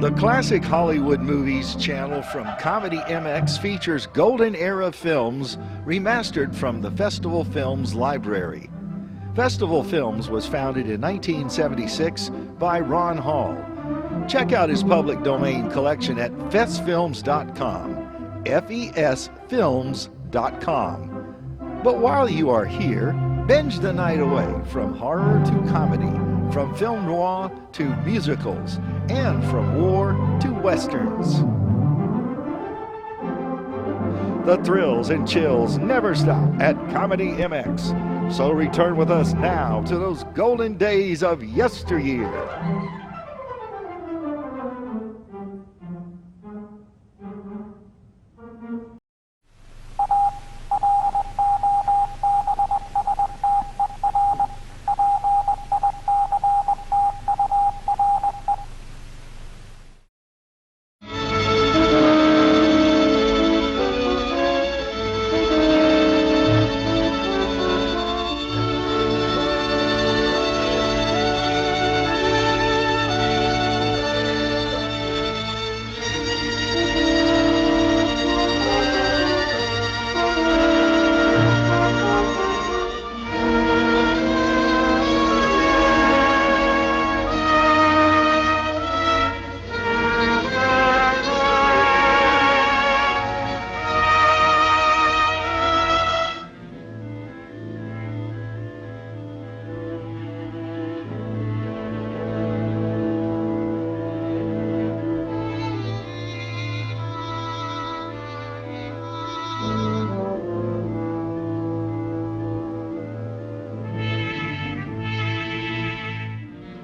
The Classic Hollywood Movies channel from Comedy MX features golden era films remastered from the Festival Films library. Festival Films was founded in 1976 by Ron Hall. Check out his public domain collection at festfilms.com, fesfilms.com. But while you are here, binge the night away from horror to comedy, from film noir to musicals, and from war to westerns. The thrills and chills never stop at Comedy MX. So return with us now to those golden days of yesteryear.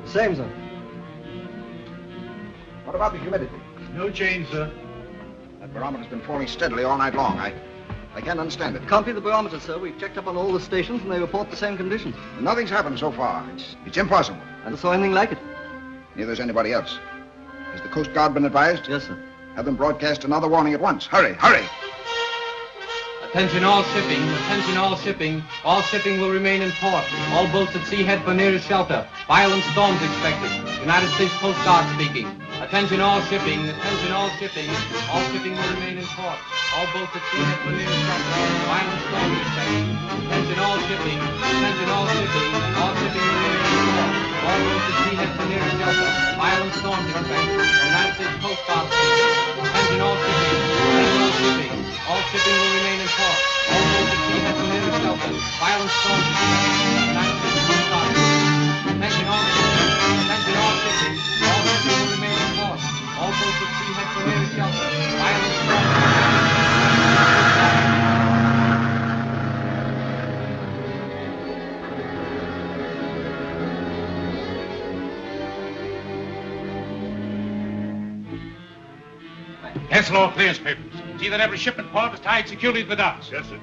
Same, sir. What about the humidity? No change, sir. That barometer's been falling steadily all night long. I can't understand it. Can't be the barometer, sir. We've checked up on all the stations and they report the same conditions. Nothing's happened so far. It's impossible. I never saw anything like it. Neither has anybody else. Has the Coast Guard been advised? Yes, sir. Have them broadcast another warning at once. Hurry, hurry! Attention all shipping, attention all shipping. All shipping will remain in port. All boats at sea head for nearest shelter. Violent storms expected. United States Coast Guard speaking. Attention all shipping, attention all shipping. All shipping will remain in port. All boats at sea head for nearest shelter. Violent storms expected. Attention all shipping, attention all shipping. All shipping will remain in port. All boats at sea head for nearest shelter. Violent storms expected. United States Coast Guard speaking. Attention all shipping, attention all shipping. All shipping will remain in port. All boats at sea head for nearest shelter. Violent storms expected. United States Coast Guard speaking. Attention all shipping, attention all shipping. All shipping will remain in port. All boats at sea head for nearest shelter. Violent storms expected. Cancel all clearance papers. See that every ship in port is tied securely to the docks. Yes, sir.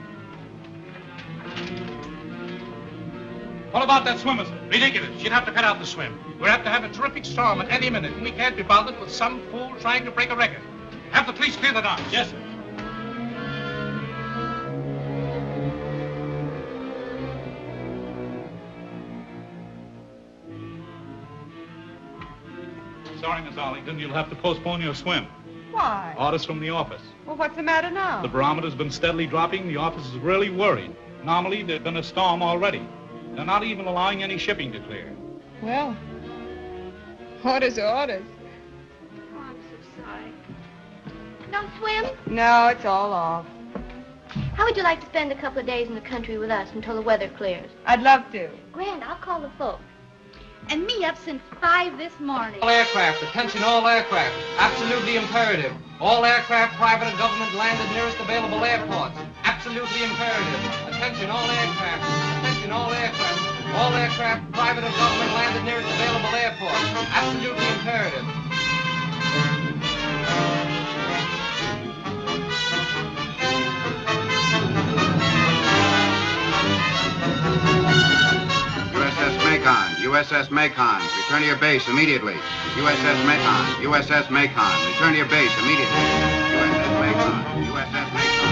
What about that swimmer, sir? Ridiculous. She'd have to cut out the swim. We're apt to have a terrific storm at any minute, and we can't be bothered with some fool trying to break a record. Have the police clear the docks. Yes, sir. Sorry, Miss Arlington, you'll have to postpone your swim. Why? Orders from the office. Well, what's the matter now? The barometer's been steadily dropping. The office is really worried. Normally, there'd been a storm already. They're not even allowing any shipping to clear. Well, orders are orders. Oh, I'm so sorry. No swim? No, it's all off. How would you like to spend a couple of days in the country with us until the weather clears? I'd love to. Grand, I'll call the folks. And me up since 5 this morning. All aircraft, attention all aircraft. Absolutely imperative. All aircraft, private and government, landed nearest available airports. Absolutely imperative. Attention all aircraft. Attention all aircraft. All aircraft, private and government, landed nearest available airports. Absolutely imperative. USS Macon, return to your base immediately. USS Macon, USS Macon, return to your base immediately. USS Macon, USS Macon.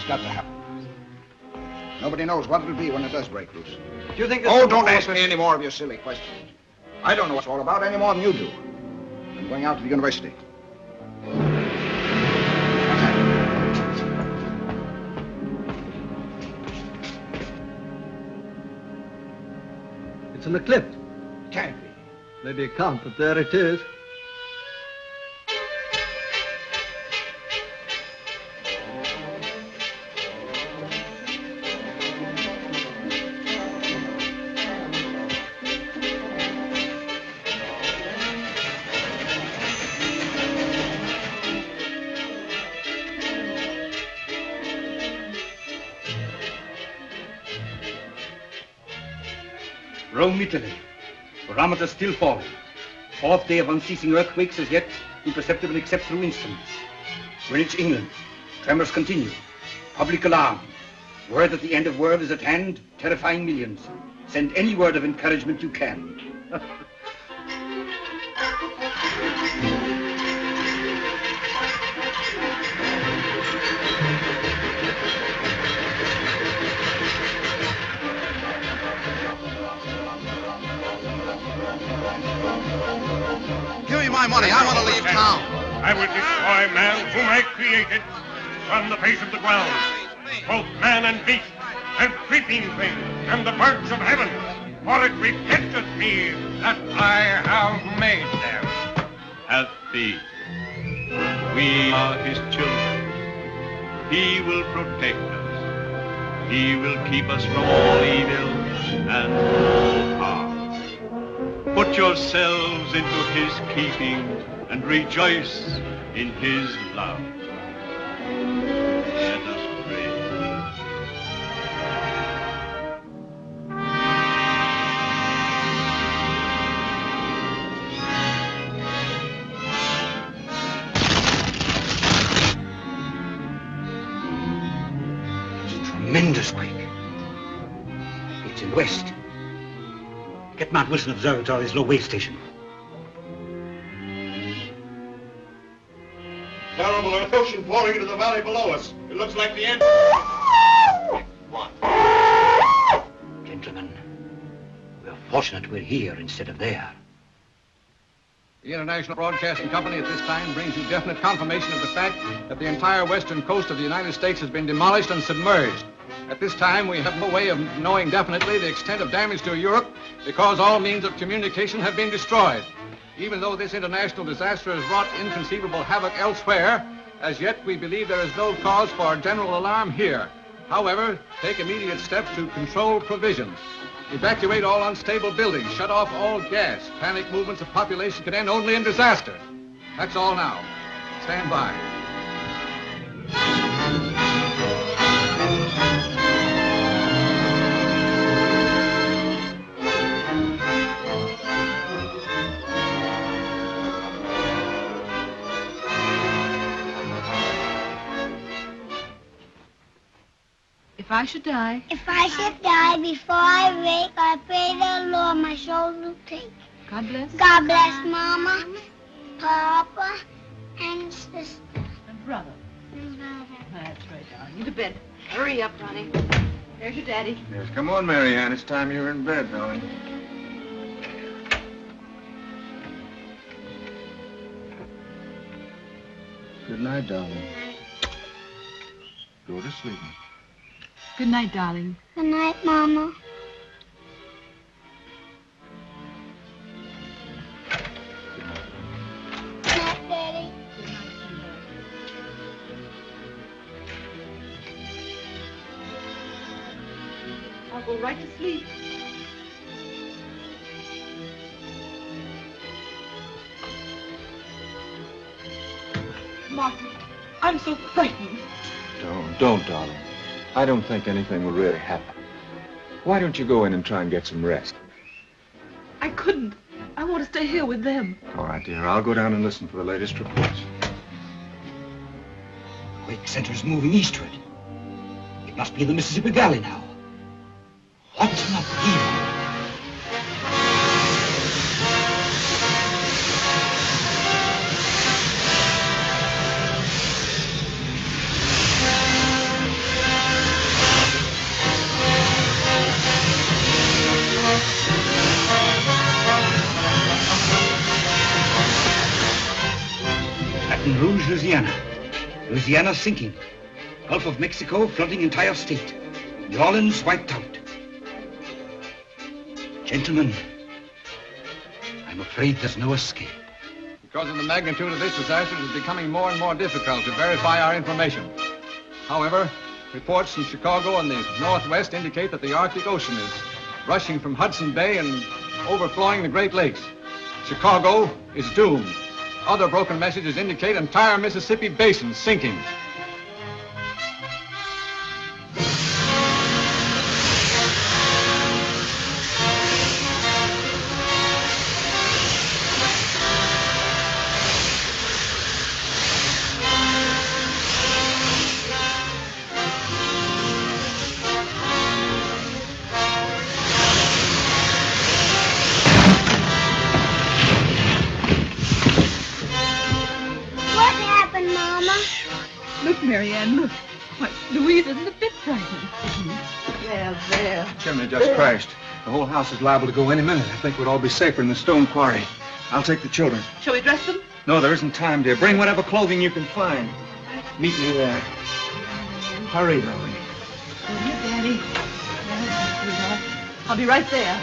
It's got to happen. Nobody knows what it'll be when it does break loose. Do you think this... Oh, don't ask me any more of your silly questions. I don't know what it's all about any more than you do. I'm going out to the university. It's an eclipse. Can't be. Maybe it can't, but there it is. Rome, Italy. Barometer still falling. Fourth day of unceasing earthquakes as yet imperceptible except through instruments. Greenwich, England. Tremors continue. Public alarm. Word that the end of world is at hand, terrifying millions. Send any word of encouragement you can. Give me my money. I want to leave town. I will destroy man whom I created from the face of the ground, both man and beast, and creeping things, and the birds of heaven, for it repenteth me that I have made them. Have faith. We are his children. He will protect us. He will keep us from all evil and all harm. Put yourselves into his keeping and rejoice in his love. Let us pray. It's a tremendous quake. It's in the west. Get Mount Wilson Observatory's low wave station. Terrible ocean pouring into the valley below us. It looks like the end. Gentlemen, we're fortunate we're here instead of there. The International Broadcasting Company at this time brings you definite confirmation of the fact that the entire western coast of the United States has been demolished and submerged. At this time, we have no way of knowing definitely the extent of damage to Europe because all means of communication have been destroyed. Even though this international disaster has wrought inconceivable havoc elsewhere, as yet we believe there is no cause for general alarm here. However, take immediate steps to control provisions. Evacuate all unstable buildings, shut off all gas. Panic movements of population can end only in disaster. That's all now. Stand by. If I should die... If I should die before I wake, I pray the Lord my soul will take. God bless. God bless Mama, Papa, and Sister. And brother. And Brother. That's right, darling. You to bed. Hurry up, Ronnie. There's your daddy. Yes, come on, Mary Ann. It's time you were in bed, darling. Good night, darling. Go to sleep. Good night, darling. Good night, Mama. Good night, Daddy. I'll go right to sleep. Martin, I'm so frightened. Don't, darling. I don't think anything will really happen. Why don't you go in and try and get some rest? I couldn't. I want to stay here with them. All right, dear. I'll go down and listen for the latest reports. The quake center's moving eastward. It must be in the Mississippi Valley now. What's an upheaval? Louisiana. Louisiana sinking. Gulf of Mexico flooding entire state. New Orleans wiped out. Gentlemen, I'm afraid there's no escape. Because of the magnitude of this disaster, it is becoming more and more difficult to verify our information. However, reports from Chicago and the Northwest indicate that the Arctic Ocean is rushing from Hudson Bay and overflowing the Great Lakes. Chicago is doomed. Other broken messages indicate entire Mississippi basin sinking. Marianne, look. Why, Louise isn't a bit frightened. There. Chimney just crashed. The whole house is liable to go any minute. I think we'd all be safer in the stone quarry. I'll take the children. Shall we dress them? No, there isn't time, dear. Bring whatever clothing you can find. Meet me there. Hurry, Lois. Oh, here, Daddy. Yes, sweetheart. I'll be right there.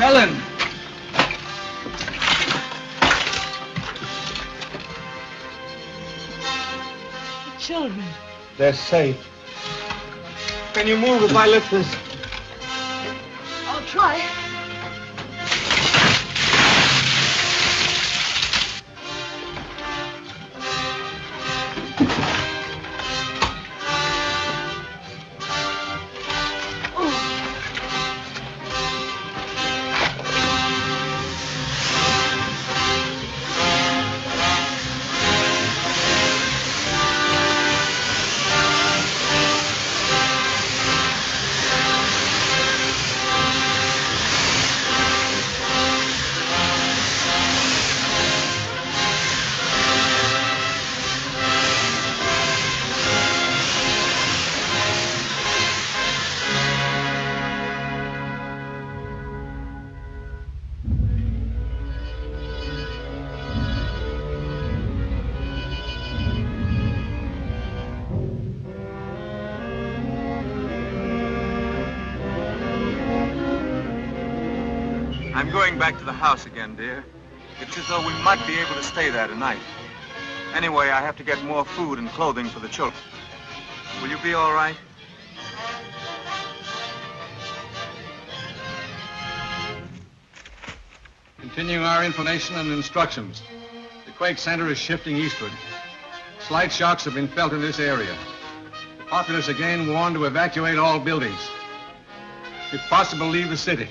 Helen! The children. They're safe. Can you move if I lift this? I'll try. I'm going back to the house again, dear. It's as though we might be able to stay there tonight. Anyway, I have to get more food and clothing for the children. Will you be all right? Continuing our information and instructions. The quake center is shifting eastward. Slight shocks have been felt in this area. The populace again warned to evacuate all buildings. If possible, leave the city.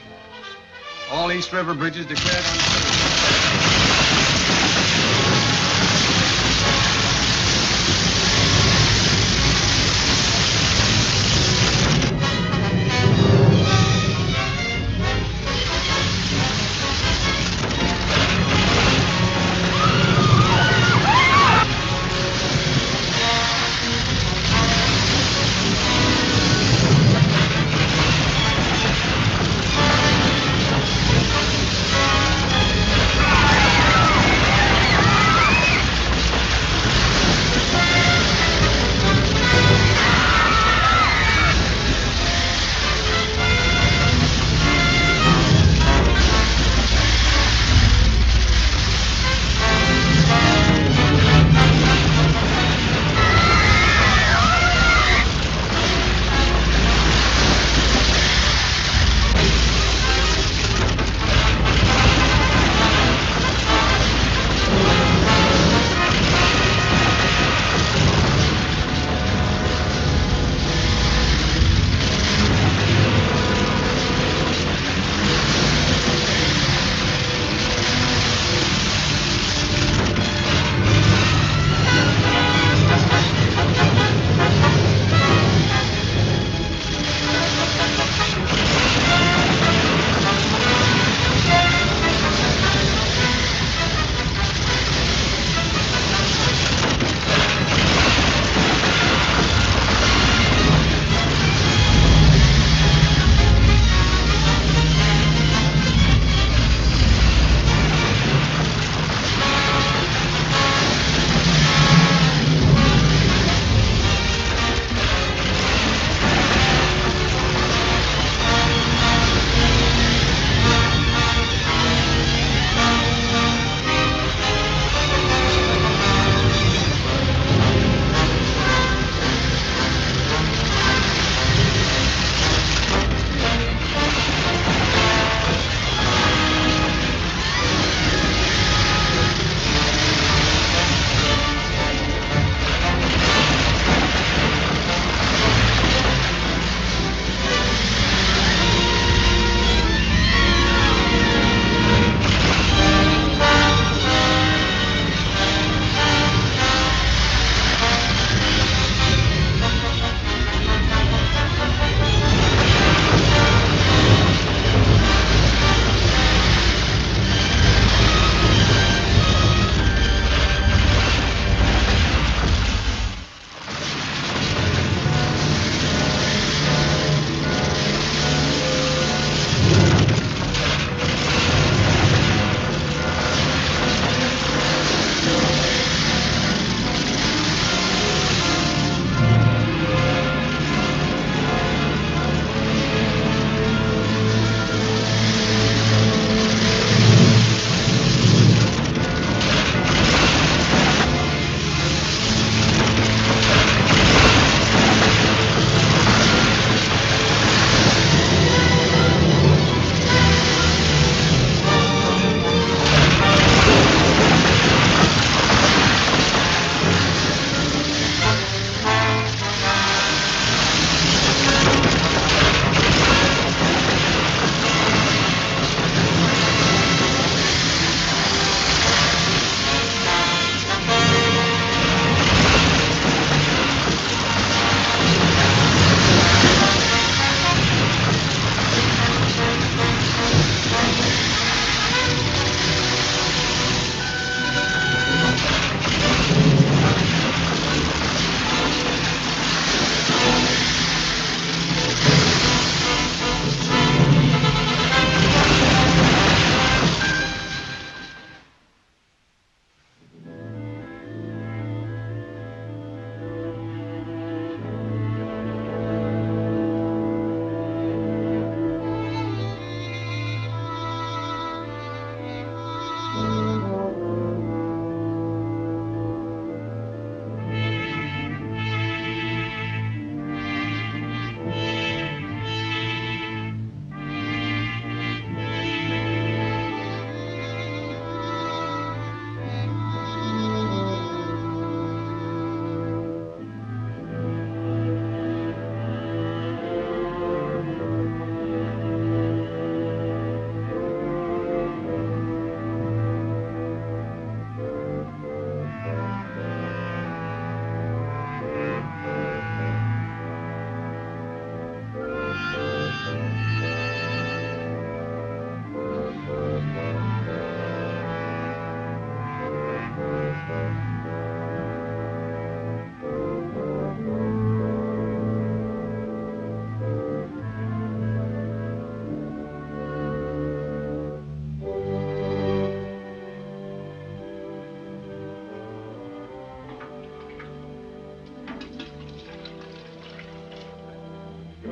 All East River bridges declared unsafe.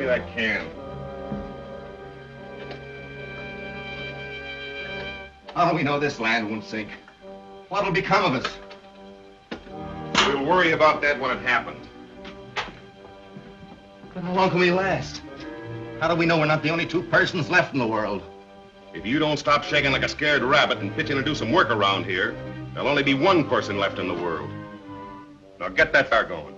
me that can. How do we know this land won't sink? What'll become of us? We'll worry about that when it happens. But how long can we last? How do we know we're not the only two persons left in the world? If you don't stop shaking like a scared rabbit and pitch in to do some work around here, there'll only be one person left in the world. Now get that fire going.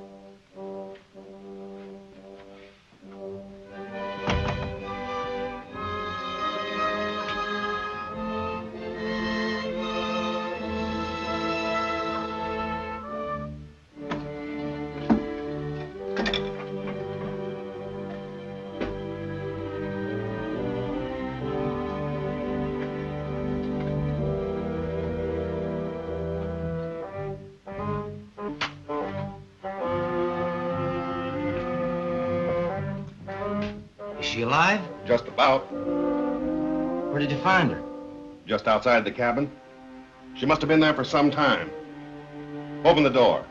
Is she alive? Just about. Where did you find her? Just outside the cabin. She must have been there for some time. Open the door.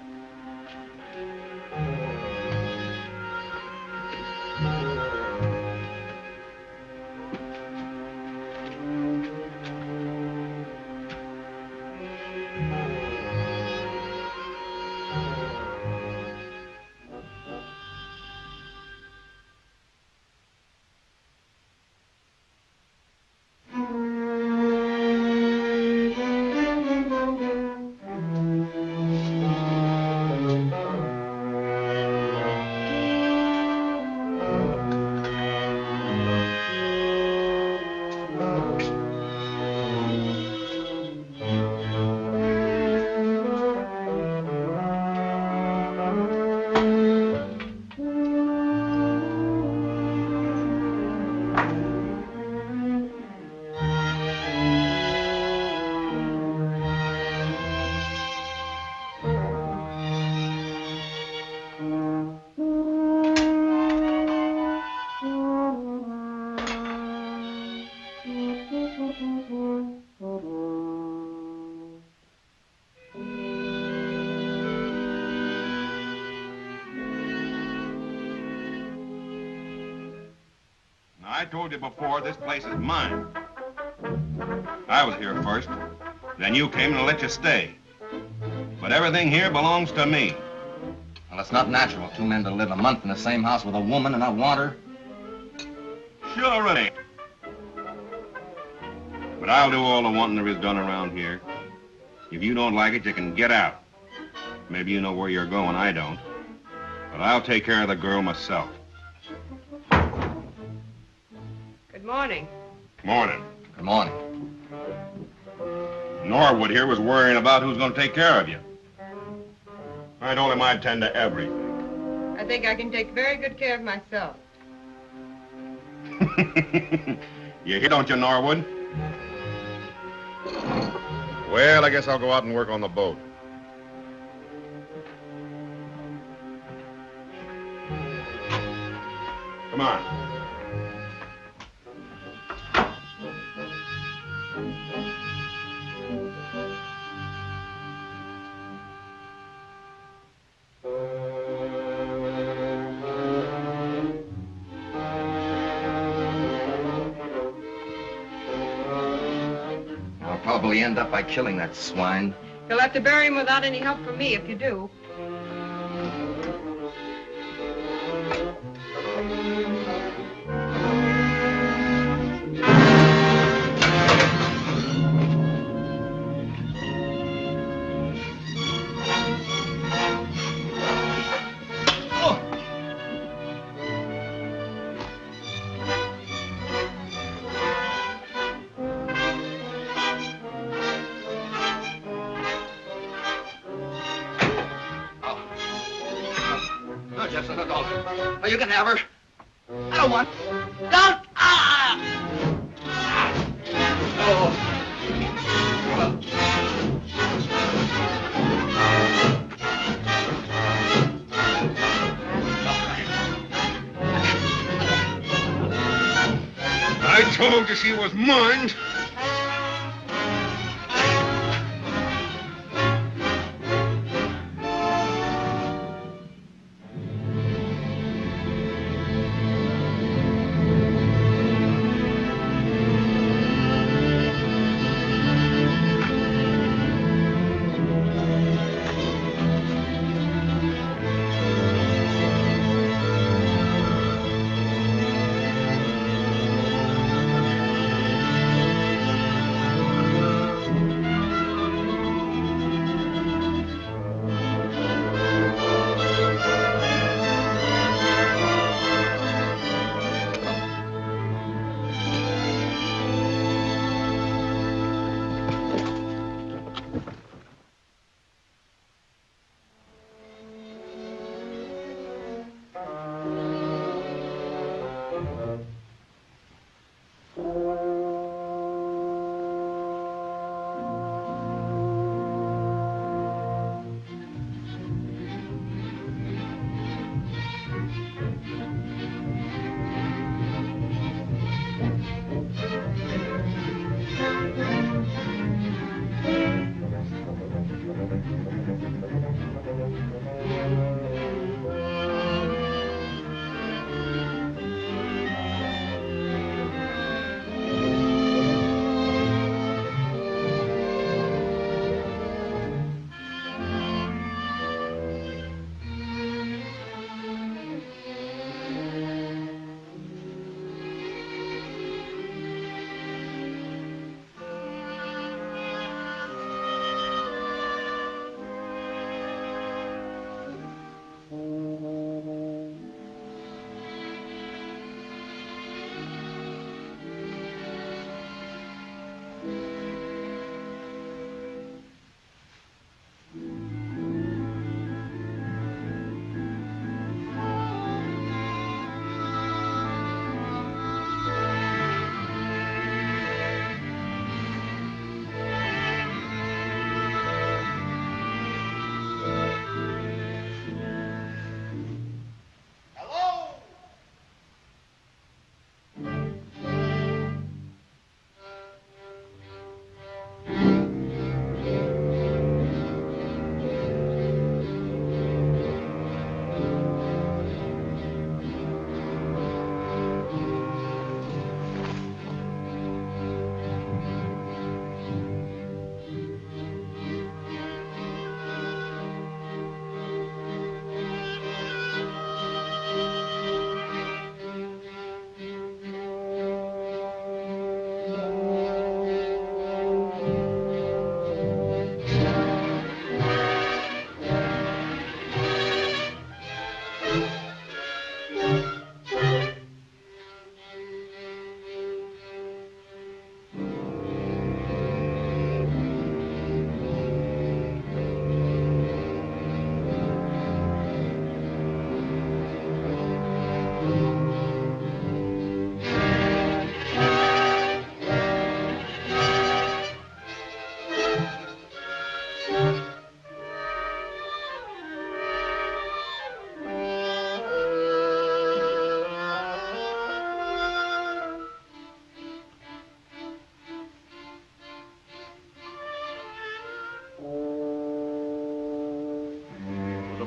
I told you before, this place is mine. I was here first. Then you came and I let you stay. But everything here belongs to me. Well, it's not natural for two men to live a month in the same house with a woman and not want her. Sure it ain't. But I'll do all the wanting there is done around here. If you don't like it, you can get out. Maybe you know where you're going, I don't. But I'll take care of the girl myself. Good morning. Morning. Good morning. Norwood here was worrying about who's going to take care of you. I told him I'd tend to everything. I think I can take very good care of myself. You hear, don't you, Norwood? Well, I guess I'll go out and work on the boat. Come on. Probably end up by killing that swine. You'll have to bury him without any help from me if you do. Oh, you can have her. I don't want. Don't! Ah! Oh. I told you she was mine.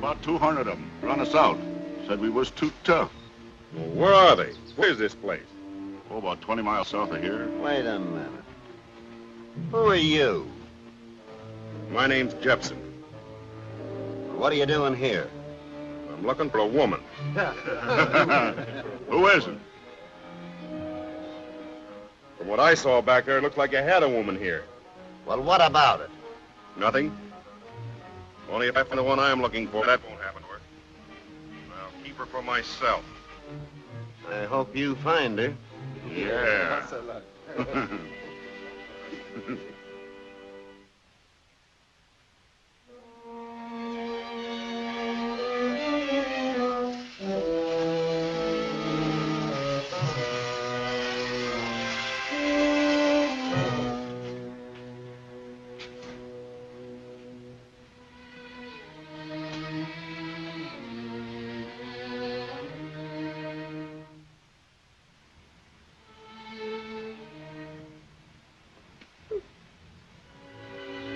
About 200 of them. Run us out. Said we was too tough. Well, where are they? Where's this place? Oh, about 20 miles south of here. Wait a minute. Who are you? My name's Jepson. What are you doing here? I'm looking for a woman. Who isn't? From what I saw back there, it looked like you had a woman here. Well, what about it? Nothing. Only if I find the one I'm looking for, that won't happen to her. I'll keep her for myself. I hope you find her. Yeah.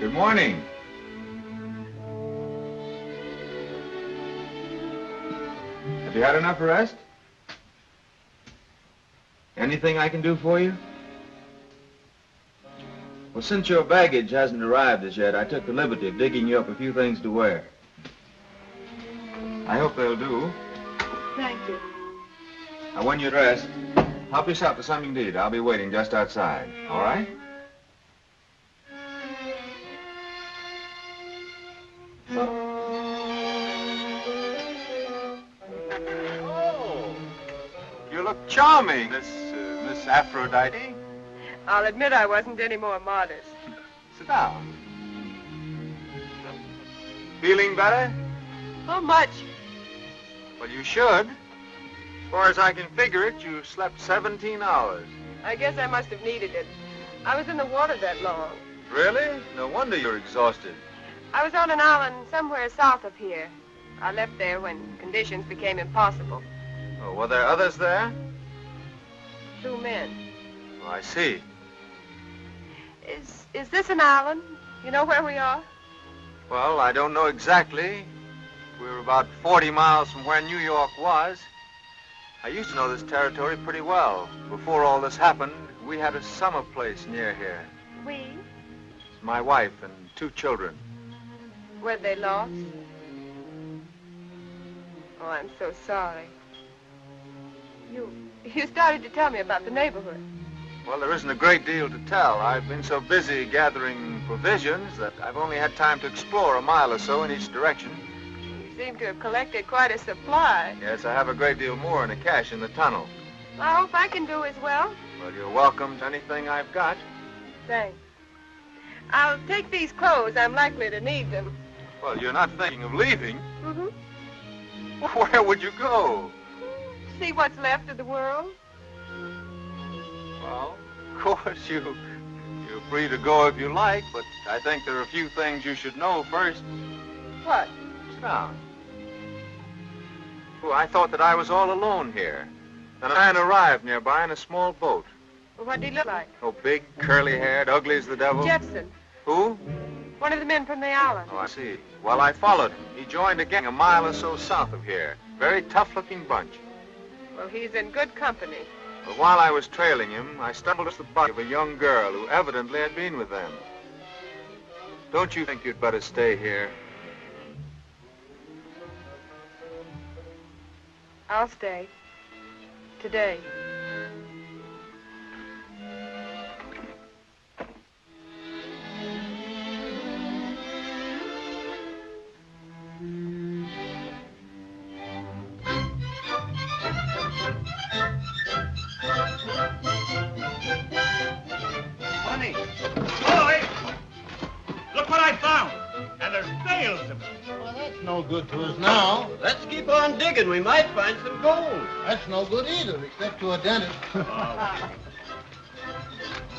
Good morning. Have you had enough rest? Anything I can do for you? Well, since your baggage hasn't arrived as yet, I took the liberty of digging you up a few things to wear. I hope they'll do. Thank you. Now, when you're dressed, help yourself to something to eat. I'll be waiting just outside. All right? Oh, you look charming, Miss Aphrodite. I'll admit I wasn't any more modest. Sit down. Feeling better? How much? Well, you should. As far as I can figure it, you slept 17 hours. I guess I must have needed it. I was in the water that long. Really? No wonder you're exhausted. I was on an island somewhere south of here. I left there when conditions became impossible. Oh, were there others there? 2 men. Oh, I see. Is this an island? You know where we are? Well, I don't know exactly. We're about 40 miles from where New York was. I used to know this territory pretty well. Before all this happened, we had a summer place near here. We? My wife and 2 children. Were they lost? Oh, I'm so sorry. You started to tell me about the neighborhood. Well, there isn't a great deal to tell. I've been so busy gathering provisions that I've only had time to explore a mile or so in each direction. You seem to have collected quite a supply. Yes, I have a great deal more in the cache in the tunnel. I hope I can do as well. Well, you're welcome to anything I've got. Thanks. I'll take these clothes. I'm likely to need them. Well, you're not thinking of leaving. Mm-hmm. Where would you go? See what's left of the world. Well, of course, you're free to go if you like, but I think there are a few things you should know first. What? Sit down. Oh, I thought that I was all alone here. Then a man arrived nearby in a small boat. Well, what did he look like? Oh, big, curly-haired, ugly as the devil. Jepson. Who? One of the men from the island. Oh, I see. Well, I followed him. He joined a gang a mile or so south of here. Very tough-looking bunch. Well, he's in good company. But while I was trailing him, I stumbled across the body of a young girl who evidently had been with them. Don't you think you'd better stay here? I'll stay. Today. Money. Boy, look what I found. And there's bales of it. Well, that's no good to us now. Let's keep on digging. We might find some gold. That's no good either, except to a dentist.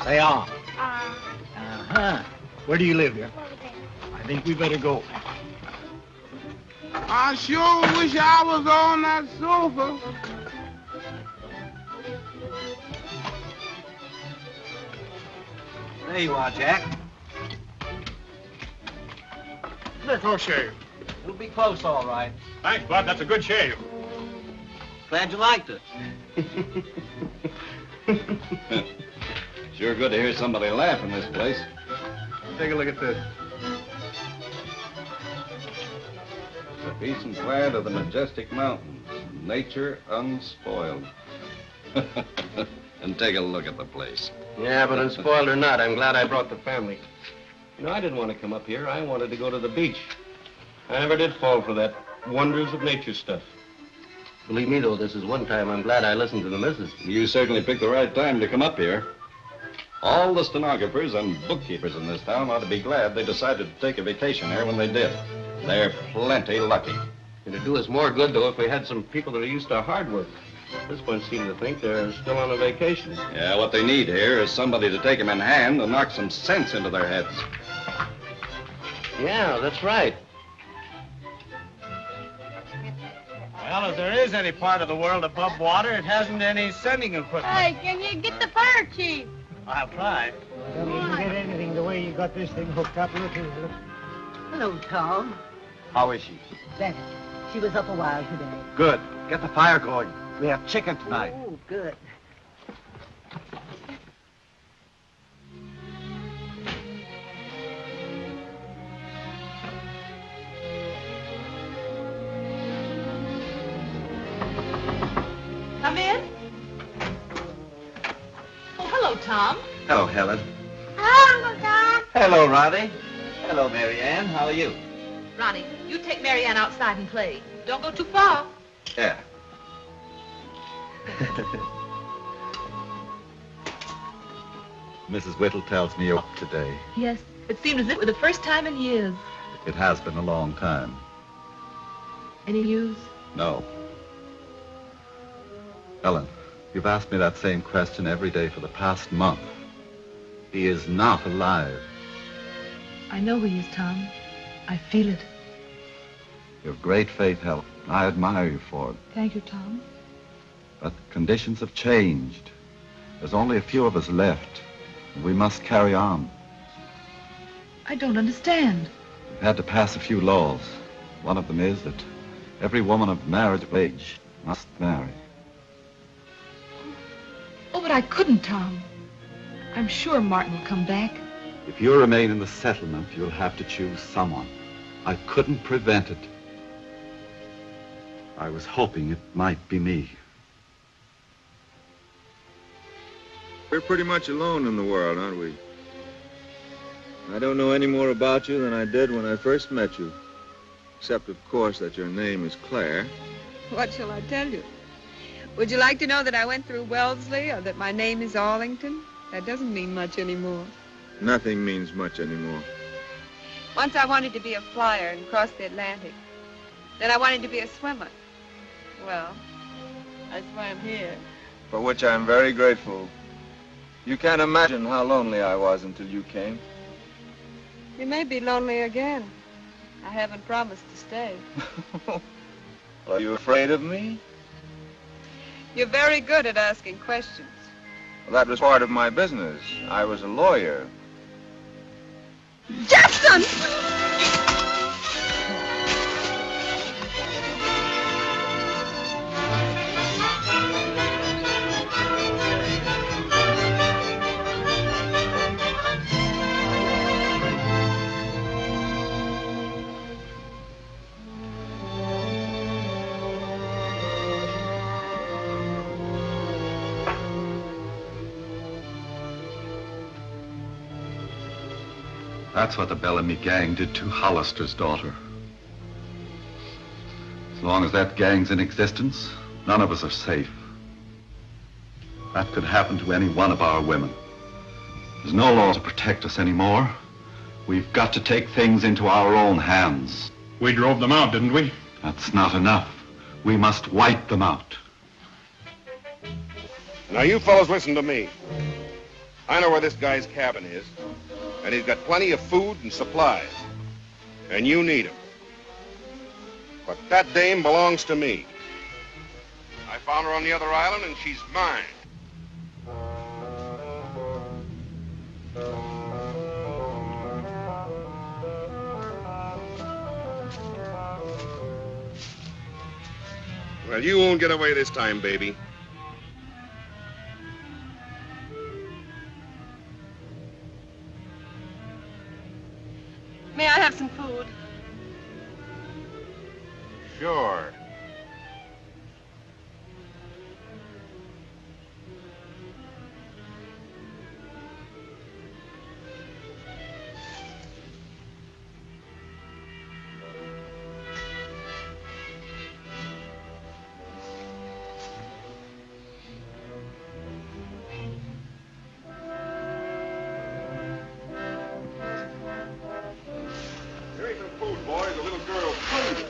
Say on. Uh-huh. Where do you live here? I think we better go. I sure wish I was on that sofa. There you are, Jack. Look, O'Shea, It'll be close, all right. Thanks, Bud. That's a good shave. Glad you liked it. Sure good to hear somebody laugh in this place. Take a look at this. The peace and quiet of the majestic mountains. Nature unspoiled. And take a look at the place. Yeah, but unspoiled or not, I'm glad I brought the family. You know, I didn't want to come up here. I wanted to go to the beach. I never did fall for that wonders of nature stuff. Believe me, though, this is one time I'm glad I listened to the missus. You certainly picked the right time to come up here. All the stenographers and bookkeepers in this town ought to be glad they decided to take a vacation here when they did. They're plenty lucky. It'd do us more good, though, if we had some people that are used to hard work. This one seemed to think they're still on a vacation. Yeah, what they need here is somebody to take them in hand and knock some sense into their heads. Yeah, that's right. Well, if there is any part of the world above water, it hasn't any sending equipment. Hey, can you get the fire chief? I'll try. Don't even get anything the way you got this thing hooked up. Look here, look. Hello, Tom. How is she? Better. She was up a while today. Good. Get the fire going. We have chicken tonight. Oh, good. Come in. Oh, hello, Tom. Hello, Helen. Hello, Uncle Tom. Hello, Ronnie. Hello, Mary Ann. How are you? Ronnie, you take Mary Ann outside and play. Don't go too far. Yeah. Mrs. Whittle tells me you're up today. Yes, it seemed as if it were the first time in years. It has been a long time. Any news? No. Ellen, you've asked me that same question every day for the past month. He is not alive. I know he is, Tom. I feel it. You have great faith, Helen. I admire you for it. Thank you, Tom. But conditions have changed. There's only a few of us left. And we must carry on. I don't understand. We've had to pass a few laws. One of them is that every woman of marriage age must marry. Oh, but I couldn't, Tom. I'm sure Martin will come back. If you remain in the settlement, you'll have to choose someone. I couldn't prevent it. I was hoping it might be me. We're pretty much alone in the world, aren't we? I don't know any more about you than I did when I first met you. Except, of course, that your name is Claire. What shall I tell you? Would you like to know that I went through Wellesley or that my name is Arlington? That doesn't mean much anymore. Nothing means much anymore. Once I wanted to be a flyer and cross the Atlantic. Then I wanted to be a swimmer. Well, I swam here. For which I'm very grateful. You can't imagine how lonely I was until you came. You may be lonely again. I haven't promised to stay. Are you afraid of me? You're very good at asking questions. Well, that was part of my business. I was a lawyer. Jackson! That's what the Bellamy gang did to Hollister's daughter. As long as that gang's in existence, none of us are safe. That could happen to any one of our women. There's no law to protect us anymore. We've got to take things into our own hands. We drove them out, didn't we? That's not enough. We must wipe them out. Now, you fellows listen to me. I know where this guy's cabin is, and he's got plenty of food and supplies. And you need him. But that dame belongs to me. I found her on the other island, and she's mine. Well, you won't get away this time, baby. May I have some food? Sure. Here ain't no food, boys. The little girl's hungry.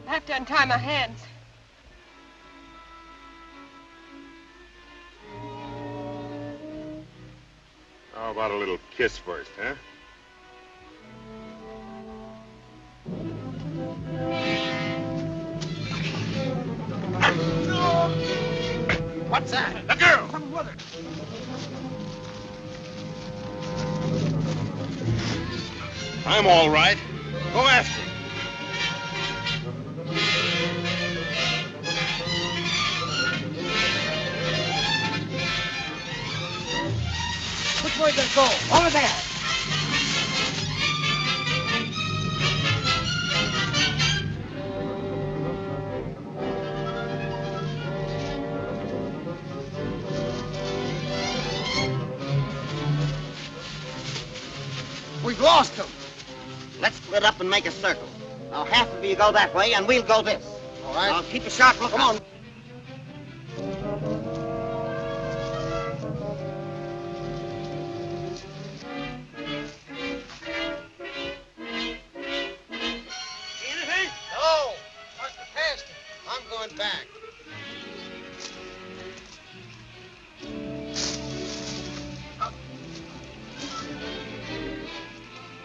I have to untie my hands. How about a little kiss first, huh? What's that? The girl! Come with her. I'm all right. Go after her. Which way does it go? Over there. We've lost him. Let's split up and make a circle. Now, half of you go that way, and we'll go this. All right. Now, keep a sharp lookout. Come on. Anything? No. Must have passed him. I'm going back.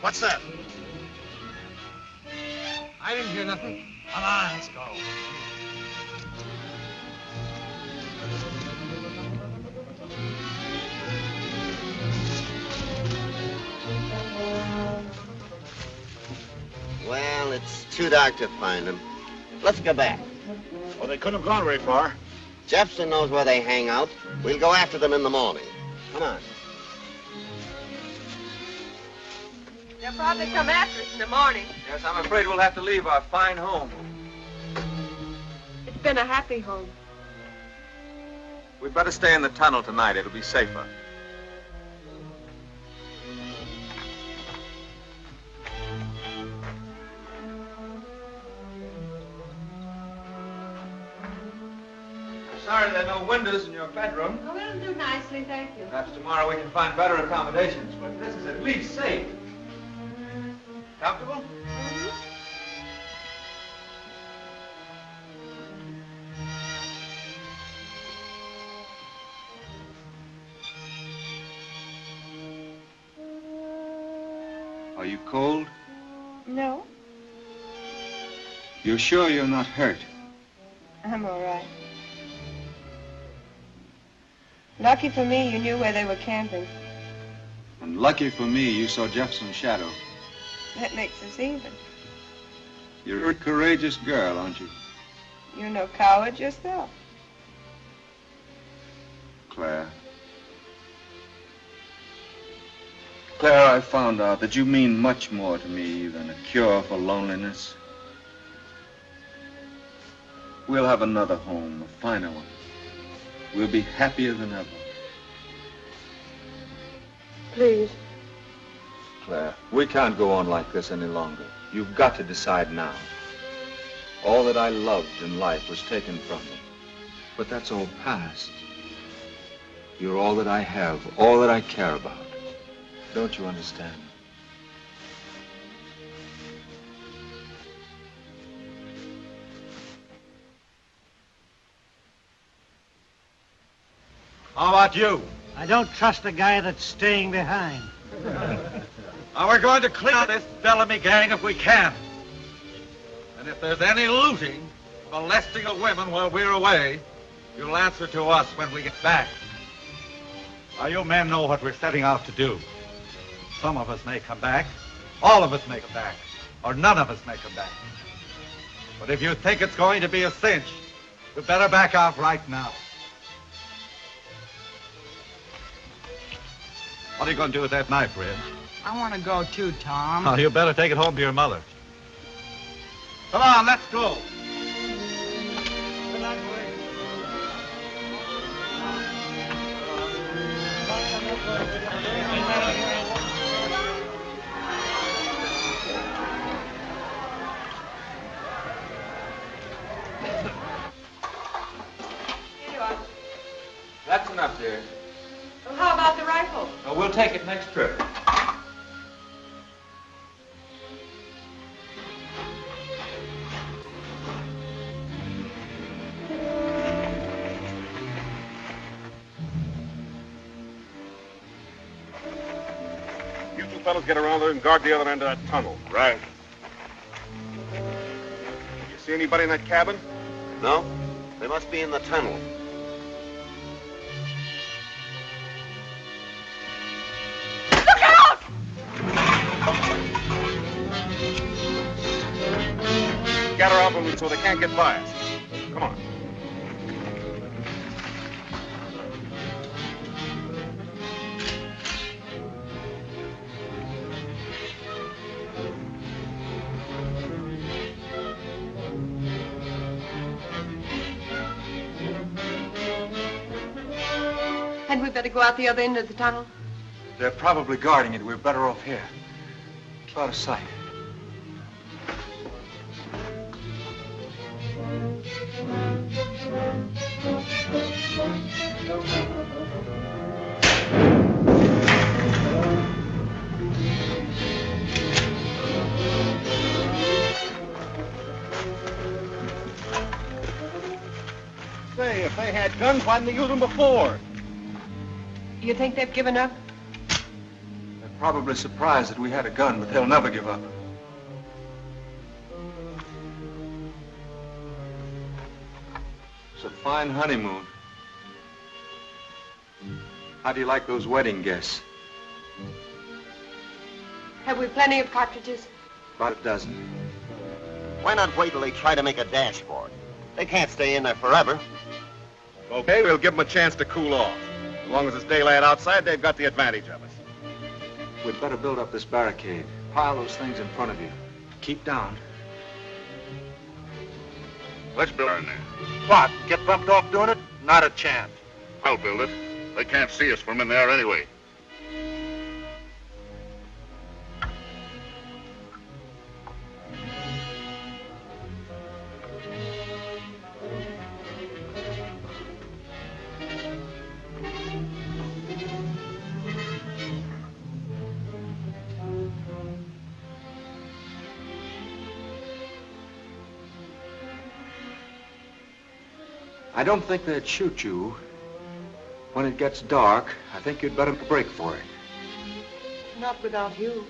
What's that? I didn't hear nothing. Come on, let's go. Well, it's too dark to find them. Let's go back. Well, they couldn't have gone very far. Jefferson knows where they hang out. We'll go after them in the morning. Come on. They'll probably come after us in the morning. Yes, I'm afraid we'll have to leave our fine home. It's been a happy home. We'd better stay in the tunnel tonight. It'll be safer. Sorry there are no windows in your bedroom. Oh, it'll do nicely, thank you. Perhaps tomorrow we can find better accommodations, but this is at least safe. Comfortable? Are you cold? No, You're sure you're not hurt? I'm all right. Lucky for me, you knew where they were camping. And lucky for me, you saw Jefferson's shadow. That makes us even. You're a courageous girl, aren't you, You're no coward yourself. Claire? Claire, I found out that you mean much more to me than a cure for loneliness. We'll have another home, a finer one. We'll be happier than ever. Please. Claire, we can't go on like this any longer. You've got to decide now. All that I loved in life was taken from me. But that's all past. You're all that I have, all that I care about. Don't you understand? How about you? I don't trust a guy that's staying behind. Now, we're going to clear this Bellamy gang if we can. And if there's any looting, molesting of women while we're away, you'll answer to us when we get back. Now, you men know what we're setting out to do. Some of us may come back, all of us may come back, or none of us may come back. But if you think it's going to be a cinch, you better back out right now. What are you going to do with that knife, Red? I want to go too, Tom. Oh, you better take it home to your mother. Come on, let's go. Here you are. That's enough, dear. Well, how about the rifle? Oh, we'll take it next trip. You two fellows get around there and guard the other end of that tunnel. Right. You see anybody in that cabin? No? They must be in the tunnel. Look out! Scatter out them so they can't get by us. Come on. Hadn't we better go out the other end of the tunnel? They're probably guarding it. We're better off here. Keep out of sight. Say, if they had guns, why didn't they use them before? You think they've given up? They're probably surprised that we had a gun, but they'll never give up. It's a fine honeymoon. How do you like those wedding guests? Have we plenty of cartridges? About a dozen. Why not wait till they try to make a dash for it? They can't stay in there forever. Okay, we'll give them a chance to cool off. As long as it's daylight outside, they've got the advantage of us. We'd better build up this barricade. Pile those things in front of you. Keep down. Let's build in there. What? Get bumped off doing it? Not a chance. I'll build it. They can't see us from in there anyway. I don't think they'd shoot you. When it gets dark, I think you'd better break for it. Not without you.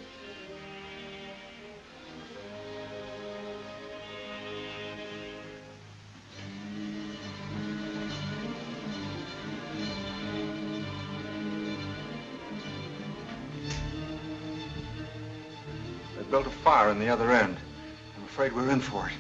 They built a fire in the other end. I'm afraid we're in for it.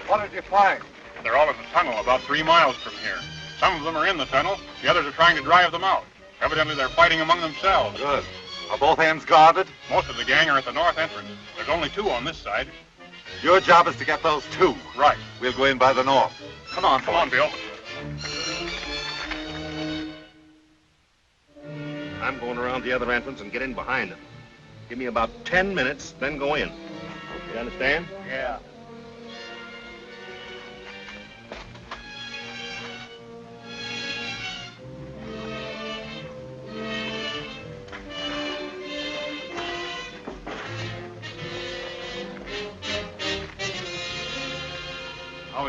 What did you find? They're all in the tunnel, about 3 miles from here. Some of them are in the tunnel. The others are trying to drive them out. Evidently, they're fighting among themselves. Good. Are both ends guarded? Most of the gang are at the north entrance. There's only 2 on this side. Your job is to get those 2. Right. We'll go in by the north. Come on, Bill. I'm going around the other entrance and get in behind them. Give me about 10 minutes, then go in. You understand? Yeah.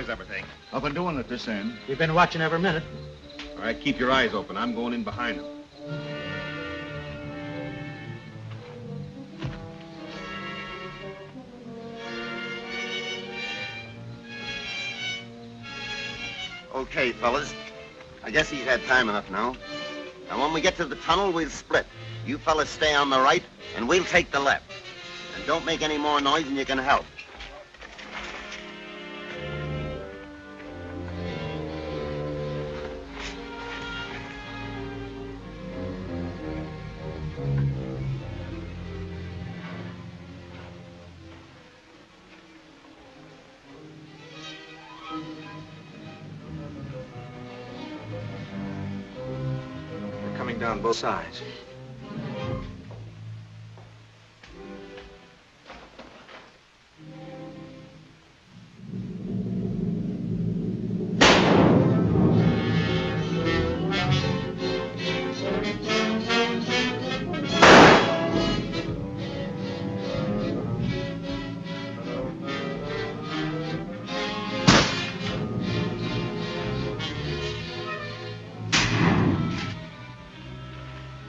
is everything? Up and doing it this end. We've been watching every minute. All right, keep your eyes open. I'm going in behind them. Okay, fellas. I guess he's had time enough now. Now, when we get to the tunnel, we'll split. You fellas stay on the right, and we'll take the left. And don't make any more noise than you can help. Down both sides.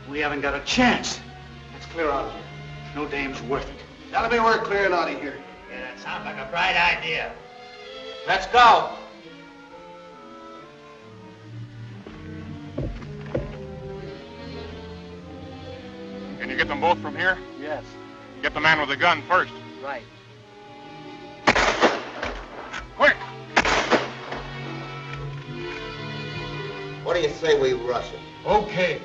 We haven't got a chance. Let's clear out of here. No dame's worth it. That'll be worth clearing out of here. Yeah, that sounds like a bright idea. Let's go. Can you get them both from here? Yes. Get the man with the gun first. Right. Quick! What do you say we rush it? Okay.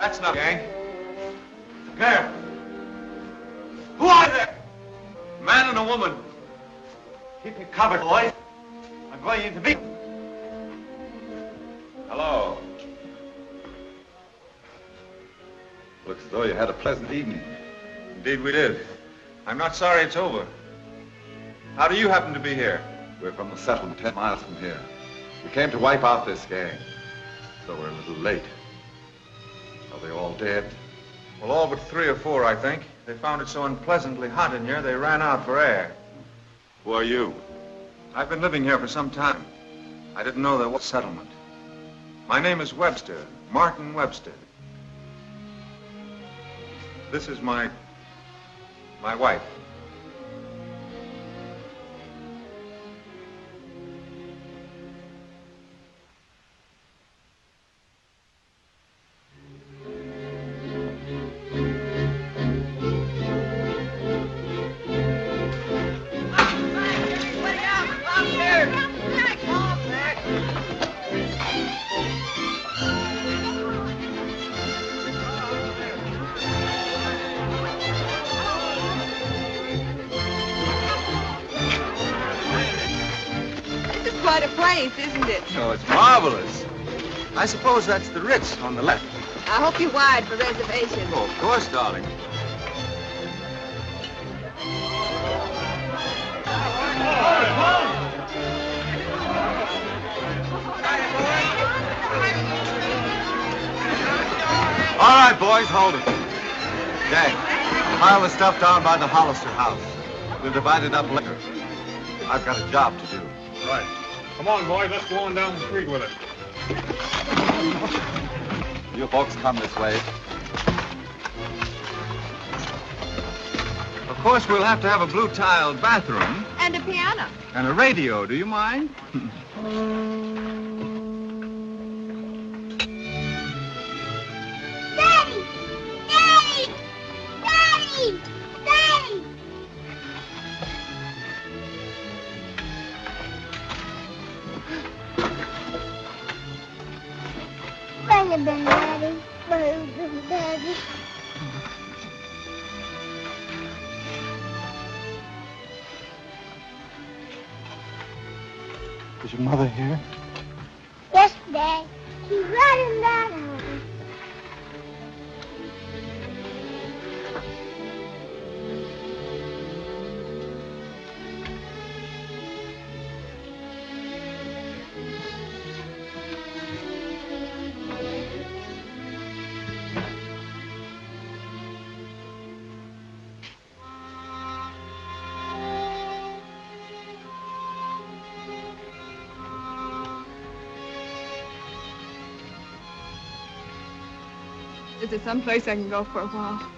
That's not gang. There. Who are there? A man and a woman. Keep me covered, boys. I'm going in to meet them. Hello. Looks as though you had a pleasant evening. Indeed we did. I'm not sorry it's over. How do you happen to be here? We're from the settlement 10 miles from here. We came to wipe out this gang, so we're a little late. Are they all dead? Well, all but 3 or 4, I think. They found it so unpleasantly hot in here, they ran out for air. Who are you? I've been living here for some time. I didn't know there was a settlement. My name is Webster, Martin Webster. This is my wife. Quite a place, isn't it? Oh, it's marvelous. I suppose that's the Ritz on the left. I hope you wired for reservations. Oh, of course, darling. All right, boys, hold it. Jack, pile the stuff down by the Hollister house. We'll divide it up later. I've got a job to do. Right. Come on, boys, let's go on down the street with it. You folks come this way. Of course, we'll have to have a blue-tiled bathroom And a piano. and a radio. Do you mind? Daddy! Daddy! Daddy! Daddy! Bring it in, Daddy. Bring it in, Daddy. Is your mother here? Yes, Dad. She's right in that house. Is there some place I can go for a while?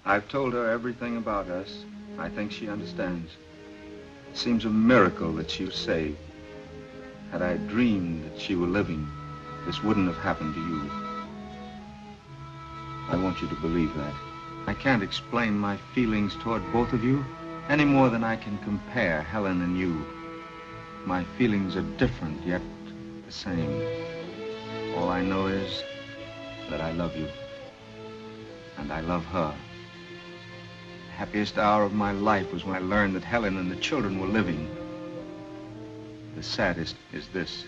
I've told her everything about us. I think she understands. It seems a miracle that she was saved. Had I dreamed that she were living, this wouldn't have happened to you. I want you to believe that. I can't explain my feelings toward both of you any more than I can compare Helen and you. My feelings are different, yet the same. All I know is that I love you, and I love her. The happiest hour of my life was when I learned that Helen and the children were living. The saddest is this.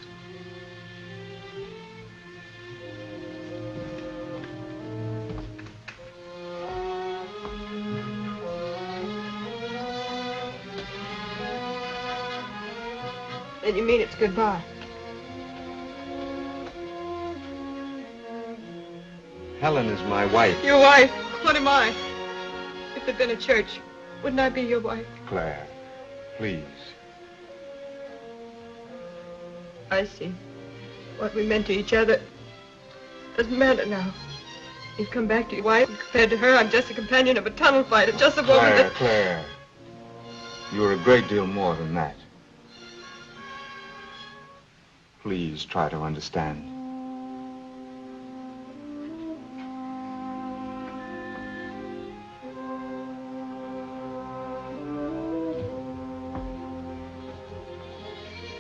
Then you mean it's goodbye? Helen is my wife. Your wife? What am I? If there'd been a church, wouldn't I be your wife? Claire, please. I see. What we meant to each other doesn't matter now. You've come back to your wife, and compared to her, I'm just a companion of a tunnel fighter, just a woman that... Claire, you're a great deal more than that. Please try to understand.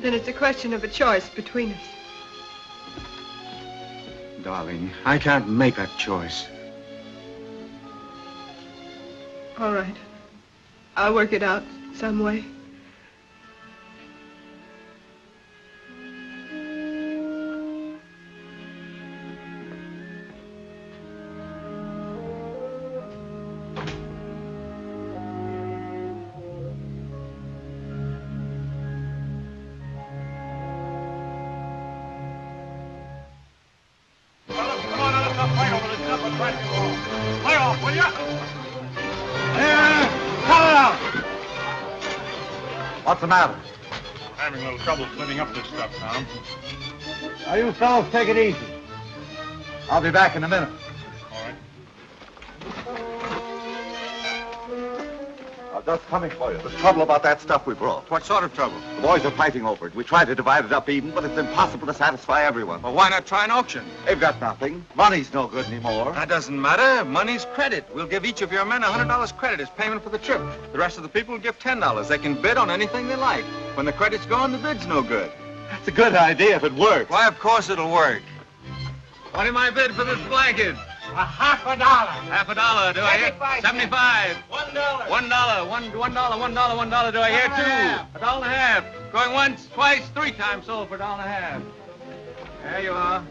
Then it's a question of a choice between us. Darling, I can't make that choice. All right. I'll work it out some way. What's the matter? Having a little trouble splitting up this stuff, Tom. Now, you fellas take it easy. I'll be back in a minute. All right. I'm just coming for you. There's trouble about that stuff we brought. What sort of trouble? The boys are fighting over it. We tried to divide it up even, but it's impossible to satisfy everyone. Well, why not try an auction? They've got nothing. Money's no good anymore. That doesn't matter. Money's credit. We'll give each of your men $100 credit as payment for the trip. The rest of the people will give $10. They can bid on anything they like. When the credit's gone, the bid's no good. That's a good idea if it works. Why, of course it'll work. What am I bid for this blanket? $50. Half a dollar, do I hear? 75. $1. $1. Do I hear? Two. $1.50. Going once, twice, three times sold for $1.50. There you are.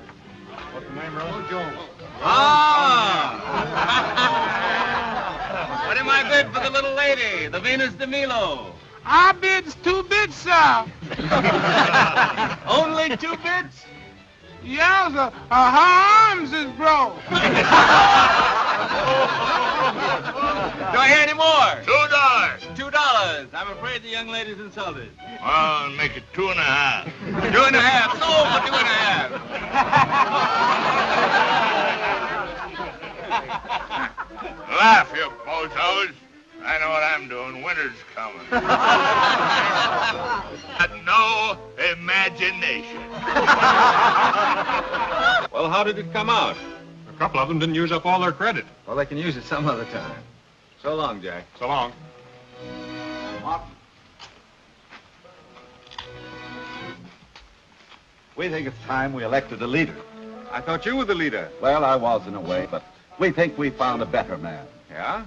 What's the name, Rose? Jones. Ah! What am I bid for the little lady, the Venus de Milo? Our bid's 2 bids, sir. Only 2 bids? Yeah, sir. Her arms is broke. Do I hear any more? $2. $2. I'm afraid the young lady's insulted. Well, make it 2.5. 2.5. Sold for 2.5. Laugh, you bozos. I know what I'm doing. Winter's coming. Got no imagination. Well, how did it come out? A couple of them didn't use up all their credit. Well, they can use it some other time. So long, Jack. So long. We think it's time we elected a leader. I thought you were the leader. Well, I was in a way, but we think we found a better man. Yeah?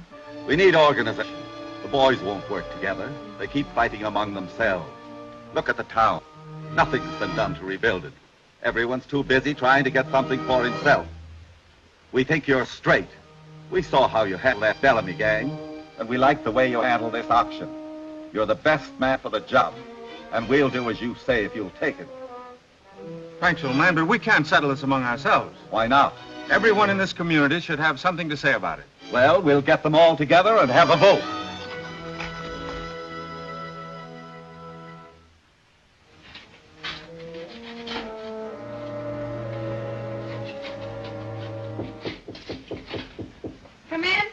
We need organization. The boys won't work together. They keep fighting among themselves. Look at the town. Nothing's been done to rebuild it. Everyone's too busy trying to get something for himself. We think you're straight. We saw how you handled that Bellamy gang, and we like the way you handled this auction. You're the best man for the job, and we'll do as you say if you'll take it. Thanks, old man, but we can't settle this among ourselves. Why not? Everyone in this community should have something to say about it. Well, we'll get them all together and have a vote. Come in.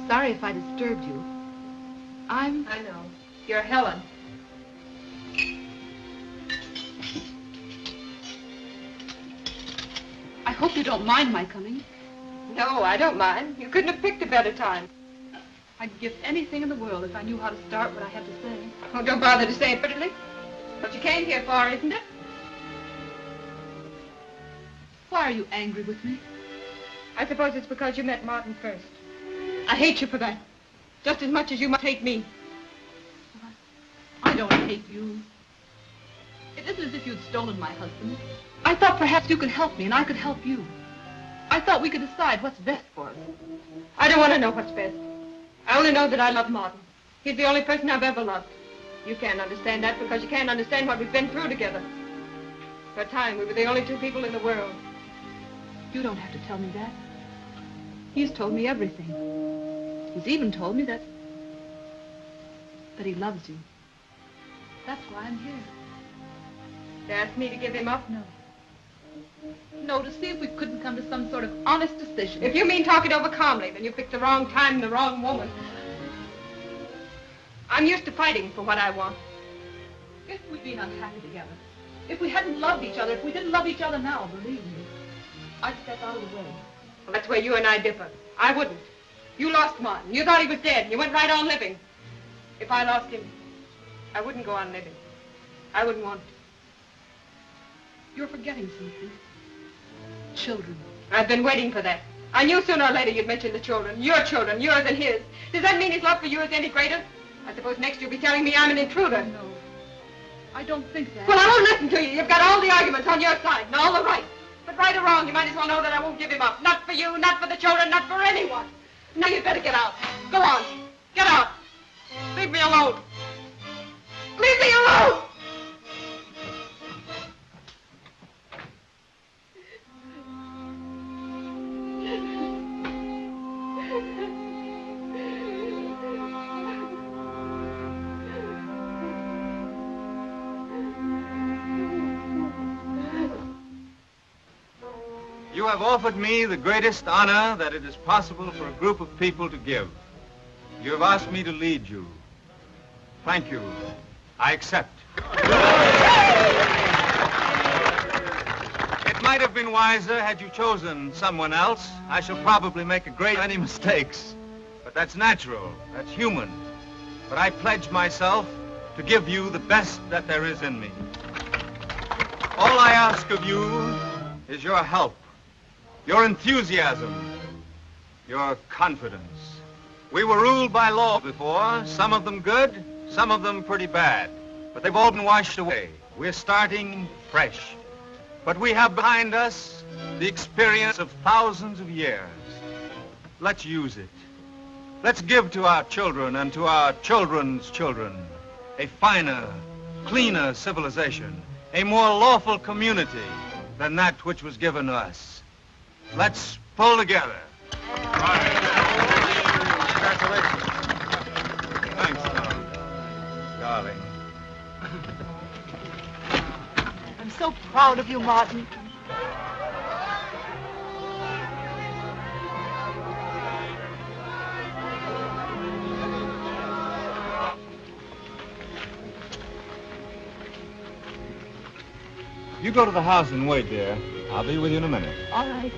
Sorry if I disturbed you. I know. You're Helen. I hope you don't mind my coming. No, I don't mind. You couldn't have picked a better time. I'd give anything in the world if I knew how to start what I had to say. Oh, don't bother to say it prettily. What you came here for, isn't it? Why are you angry with me? I suppose it's because you met Martin first. I hate you for that. Just as much as you must hate me. I don't hate you. It isn't as if you'd stolen my husband. I thought perhaps you could help me and I could help you. I thought we could decide what's best for us. I don't want to know what's best. I only know that I love Martin. He's the only person I've ever loved. You can't understand that because you can't understand what we've been through together. For a time, we were the only 2 people in the world. You don't have to tell me that. He's told me everything. He's even told me that he loves you. That's why I'm here. They asked me to give him up? No. No, to see if we couldn't come to some sort of honest decision. If you mean talk it over calmly, then you picked the wrong time and the wrong woman. I'm used to fighting for what I want. If we'd been unhappy together, if we hadn't loved each other, if we didn't love each other now, believe me, I'd step out of the way. Well, that's where you and I differ. I wouldn't. You lost Martin. You thought he was dead. You went right on living. If I lost him, I wouldn't go on living. I wouldn't want to. You're forgetting something. Children. I've been waiting for that. I knew sooner or later you'd mention the children. Your children, yours and his. Does that mean his love for you is any greater? I suppose next you'll be telling me I'm an intruder. No. I don't think that. Well, I won't listen to you. You've got all the arguments on your side and all the right. But right or wrong, you might as well know that I won't give him up. Not for you, not for the children, not for anyone. Now you'd better get out. Go on. Get out. Leave me alone. Leave me alone! You have offered me the greatest honor that it is possible for a group of people to give. You have asked me to lead you. Thank you. I accept. It might have been wiser had you chosen someone else. I shall probably make a great many mistakes. But that's natural. That's human. But I pledge myself to give you the best that there is in me. All I ask of you is your help, your enthusiasm, your confidence. We were ruled by law before, some of them good, some of them pretty bad. But they've all been washed away. We're starting fresh. But we have behind us the experience of thousands of years. Let's use it. Let's give to our children and to our children's children a finer, cleaner civilization, a more lawful community than that which was given us. Let's pull together. Congratulations. Thanks, Tom. Darling. I'm so proud of you, Martin. You go to the house and wait, dear. I'll be with you in a minute. All right.